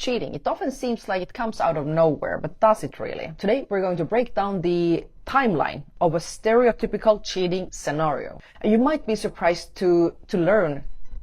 cheating. It often seems like it comes out of nowhere, but does it really? Today we're going to break down the timeline of a stereotypical cheating scenario. You might be surprised to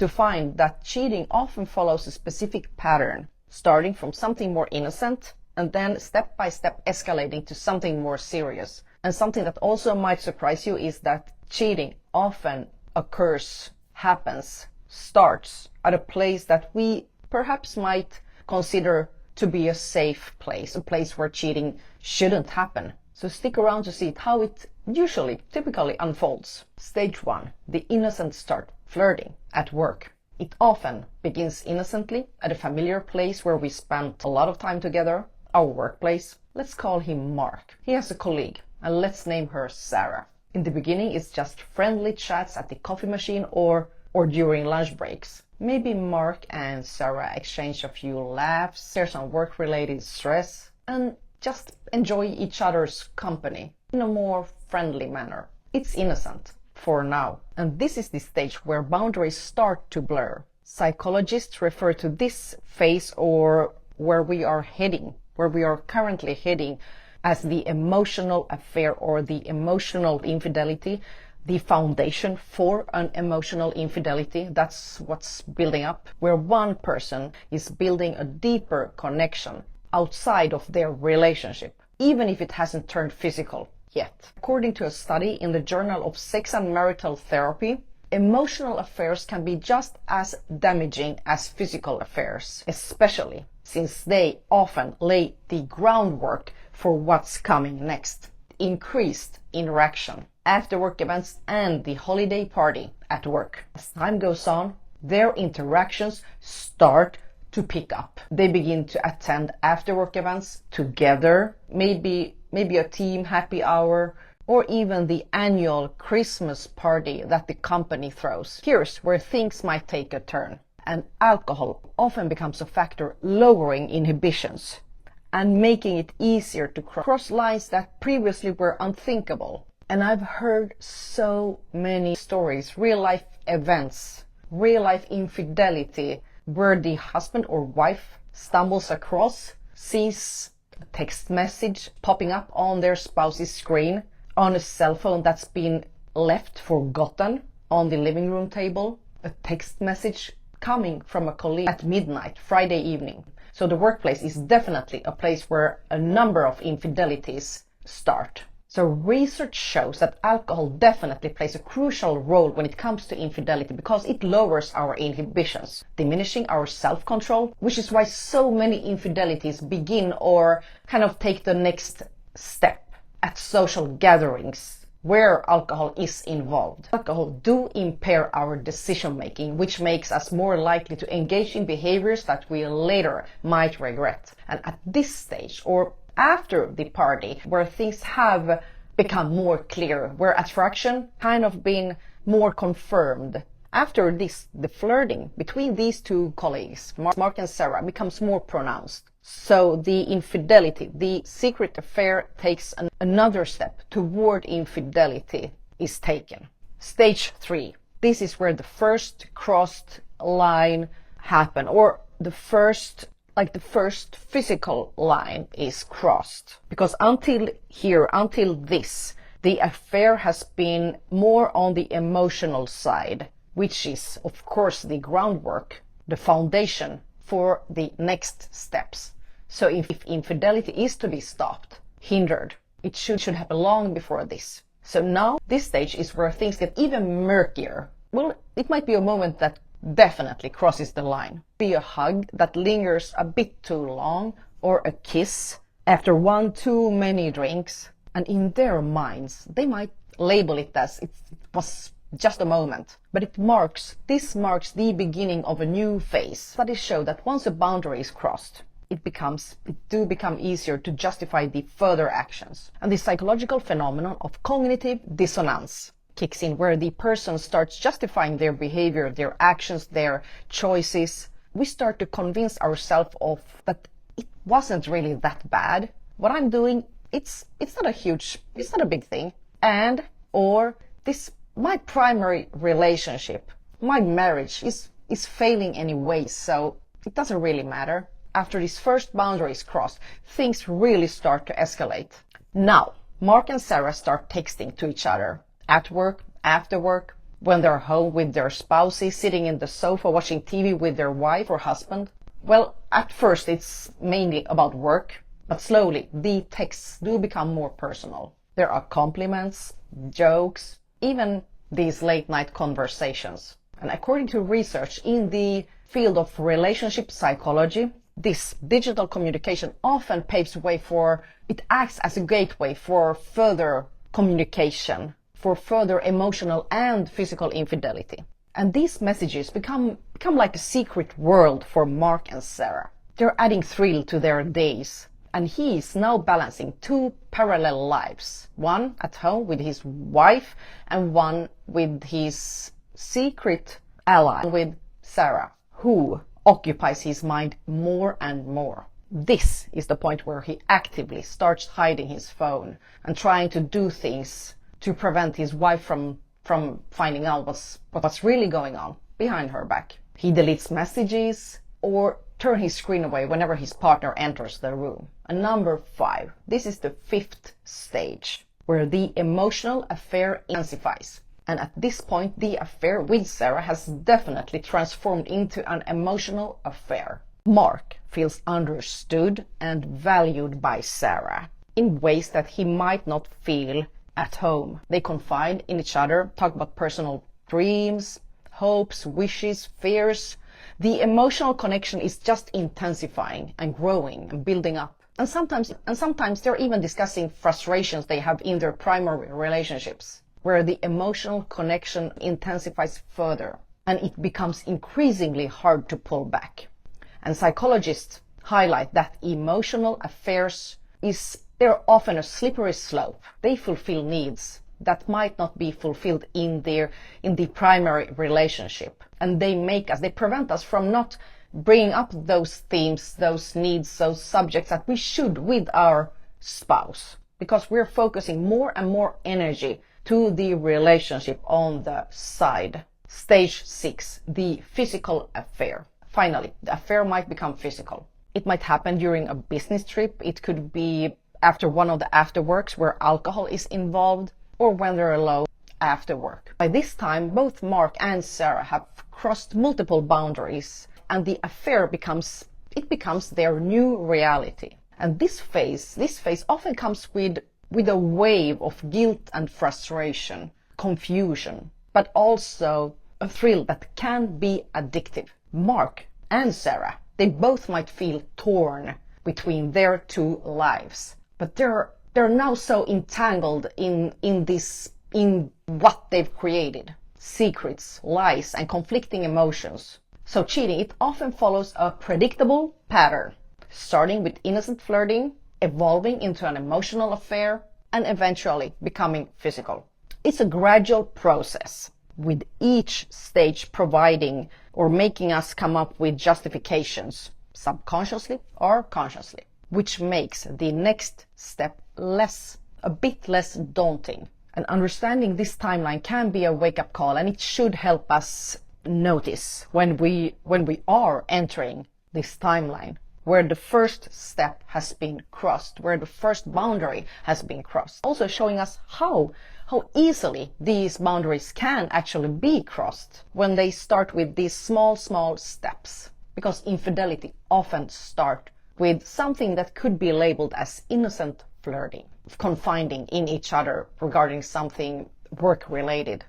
find that cheating often follows a specific pattern, starting from something more innocent and then step by step escalating to something more serious. And something that also might surprise you is that cheating often occurs, happens, starts at a place that we perhaps might consider to be a safe place, a place where cheating shouldn't happen. So stick around to see how it typically unfolds. Stage 1. The innocent start, flirting at work. It often begins innocently at a familiar place where we spent a lot of time together, our workplace. Let's call him Mark. He has a colleague, and let's name her Sarah. In the beginning, it's just friendly chats at the coffee machine or during lunch breaks. Maybe Mark and Sarah exchange a few laughs, share some work-related stress, and just enjoy each other's company in a more friendly manner. It's innocent for now. And this is the stage where boundaries start to blur. Psychologists refer to this phase, or where we are currently heading, as the emotional affair or the emotional infidelity, the foundation for an emotional infidelity. That's what's building up, where one person is building a deeper connection outside of their relationship, even if it hasn't turned physical yet. According to a study in the Journal of Sex and Marital Therapy, emotional affairs can be just as damaging as physical affairs, especially since they often lay the groundwork for what's coming next. Increased interaction, after-work events, and the holiday party at work. As time goes on, their interactions start to pick up. They begin to attend after-work events together, maybe a team happy hour, or even the annual Christmas party that the company throws. Here's where things might take a turn, and alcohol often becomes a factor lowering inhibitions and making it easier to cross lines that previously were unthinkable. And I've heard so many stories, real-life events, real-life infidelity, where the husband or wife stumbles across, sees a text message popping up on their spouse's screen, on a cell phone that's been left forgotten on the living room table, a text message coming from a colleague at midnight, Friday evening. So the workplace is definitely a place where a number of infidelities start. So research shows that alcohol definitely plays a crucial role when it comes to infidelity, because it lowers our inhibitions, diminishing our self-control, which is why so many infidelities begin or kind of take the next step at social gatherings where alcohol is involved. Alcohol do impair our decision making, which makes us more likely to engage in behaviors that we later might regret. And at this stage, or after the party, where things have become more clear, where attraction kind of been more confirmed, after this, the flirting between these two colleagues, Mark and Sarah, becomes more pronounced. So the infidelity, the secret affair, takes another step toward infidelity is taken. Stage 3. This is where the first crossed line happen, or the first physical line is crossed. Because until this, the affair has been more on the emotional side, which is, of course, the groundwork, the foundation for the next steps. So if infidelity is to be stopped, hindered, it should happen long before this. So now, this stage is where things get even murkier. Well, it might be a moment that definitely crosses the line. Be a hug that lingers a bit too long, or a kiss after one too many drinks. And in their minds, they might label it as it was just a moment. But this marks the beginning of a new phase. Studies show that once a boundary is crossed, it do become easier to justify the further actions. And the psychological phenomenon of cognitive dissonance kicks in, where the person starts justifying their behavior, their actions, their choices. We start to convince ourselves of that it wasn't really that bad. What I'm doing, it's not a big thing. And, or this, my primary relationship, my marriage is failing anyway, so it doesn't really matter. after this first boundary is crossed, things really start to escalate. Now, Mark and Sarah start texting to each other at work, after work, when they're home with their spouses, sitting in the sofa watching TV with their wife or husband. Well, at first it's mainly about work, but slowly the texts do become more personal. There are compliments, jokes, even these late night conversations. And according to research in the field of relationship psychology, this digital communication often paves way it acts as a gateway for further communication, for further emotional and physical infidelity. And these messages become like a secret world for Mark and Sarah. They're adding thrill to their days. And he is now balancing two parallel lives. One at home with his wife and one with his secret ally, with Sarah, who occupies his mind more and more. This is the point where he actively starts hiding his phone and trying to do things to prevent his wife from finding out what's really going on behind her back. He deletes messages or turn his screen away whenever his partner enters the room. And number 5, this is the 5th stage, where the emotional affair intensifies. And at this point, the affair with Sarah has definitely transformed into an emotional affair. Mark feels understood and valued by Sarah in ways that he might not feel at home. They confide in each other, talk about personal dreams, hopes, wishes, fears. The emotional connection is just intensifying and growing and building up. And sometimes they're even discussing frustrations they have in their primary relationships, where the emotional connection intensifies further and it becomes increasingly hard to pull back. And psychologists highlight that emotional affairs they're often a slippery slope. They fulfill needs that might not be fulfilled in the primary relationship. And they prevent us from not bringing up those themes, those needs, those subjects that we should with our spouse, because we're focusing more and more energy to the relationship on the side. Stage 6, the physical affair. Finally, the affair might become physical. It might happen during a business trip. It could be after one of the afterworks where alcohol is involved, or when they're alone after work. By this time, both Mark and Sarah have crossed multiple boundaries, and the affair becomes their new reality. And this phase often comes with a wave of guilt and frustration, confusion, but also a thrill that can be addictive. Mark and Sarah, they both might feel torn between their two lives, but they're now so entangled in what they've created. Secrets, lies, and conflicting emotions. So cheating, it often follows a predictable pattern, starting with innocent flirting, evolving into an emotional affair, and eventually becoming physical. It's a gradual process, with each stage providing or making us come up with justifications, subconsciously or consciously, which makes the next step a bit less daunting. And understanding this timeline can be a wake-up call, and it should help us notice when we are entering this timeline where the first step has been crossed, where the first boundary has been crossed. Also showing us how easily these boundaries can actually be crossed when they start with these small steps. Because infidelity often starts with something that could be labeled as innocent flirting, confiding in each other regarding something work-related.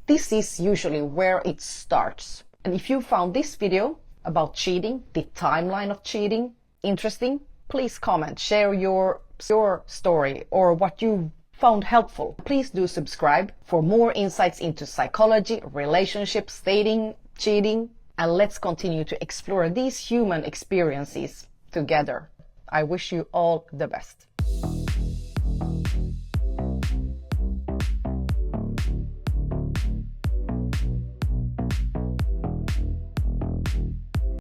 This is usually where it starts. And if you found this video about cheating, the timeline of cheating, interesting, please comment, share your story or what you found helpful. Please do subscribe for more insights into psychology, relationships, dating, cheating, and let's continue to explore these human experiences together. I wish you all the best.